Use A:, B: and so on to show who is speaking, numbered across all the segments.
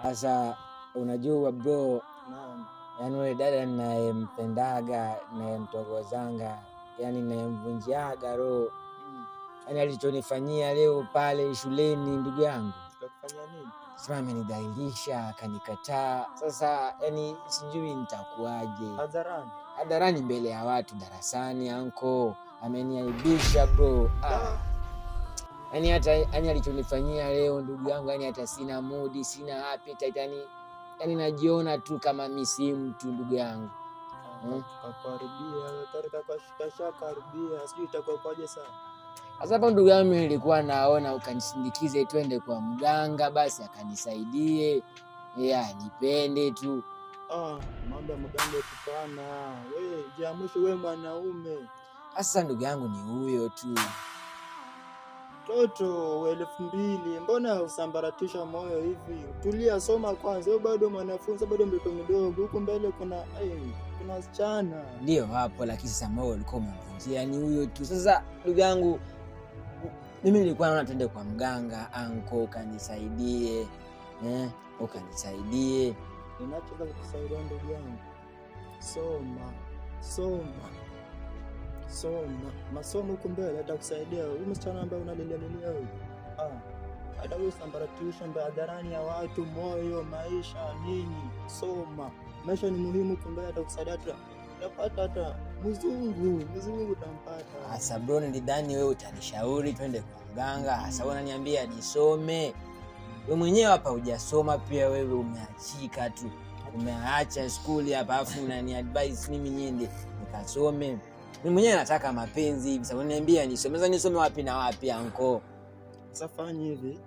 A: Sasa unajua bro,
B: Naam.
A: yani yule dada ninayempendaga, ninayemtogozanga, yani ninayemvunjiaga roho, yani alichonifanyia leo pale shuleni ndugu yangu.
B: Kakufanya nini?
A: Sema amenidhalilisha, akanikataa. Sasa yani sijui nitakuaje. Hadharani mbele ya watu darasani anko. Ameniaibisha bro. Yani hata alichonifanyia leo ndugu yangu, yani hata sina mood, sina appetite, yani najiona tu kama mimi si mtu ndugu yangu.
B: Karibia, sijui itakuwa kwaje sana.
A: Sasa hapo ndugu yangu nilikuwa naona ukanisindikize twende kwa mganga basi akanisaidie. Nipende tu.
B: Mambo ya mganga kupana. Wewe jiamshe, wewe mwanaume.
A: Sasa ndugu yangu ni huyo tu.
B: Toto wa 2000, mbona usambaratisha moyo hivi? Tulia, soma kwanza. Wewe bado mwanafunzi, bado mtoto mdogo. Huko mbele kuna wasichana.
A: Ndio hapo, lakini sasa moyo ulikuwa umevunjia ni huyo tu. Sasa ndugu yangu mimi nilikuwa naona twende kwa mganga anko, ukanisaidie. Ukanisaidie.
B: Ninachotaka kukusaidia ndugu yangu. Soma. Masomo huko mbele atakusaidia. Huyu msichana ambaye unalilia wewe. Hata wewe sambaratisha mbele hadharani ya watu, moyo, maisha nini? Soma. Maisha ni muhimu huko mbele, atakusaidia tu. Utapata hata mzungu utampata.
A: Sasa bro, nilidhani wewe utanishauri twende kwa mganga. Sasa unaniambia nisome. Wewe mwenyewe hapa hujasoma pia, wewe umeachika tu. Umeacha skuli hapa afu unaniadvise mimi niende nikasome. Mimi mwenyewe nataka mapenzi hivi. Sasa unaniambia nisome. Sasa nisome wapi na wapi anko?
B: Sasa fanya hivi.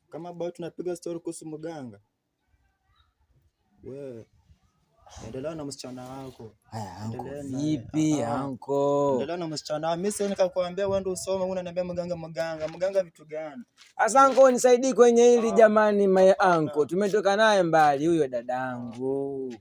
B: Kama bado tunapiga story kuhusu mganga, wewe endelea na msichana wako.
A: Anko vipi anko?
B: Endelea na msichana. Mimi sasa nikakwambia wewe ndio usome, unaniambia mganga vitu gani?
A: Asa anko nisaidie kwenye hili jamani, my anko. Tumetoka naye mbali huyo dadangu.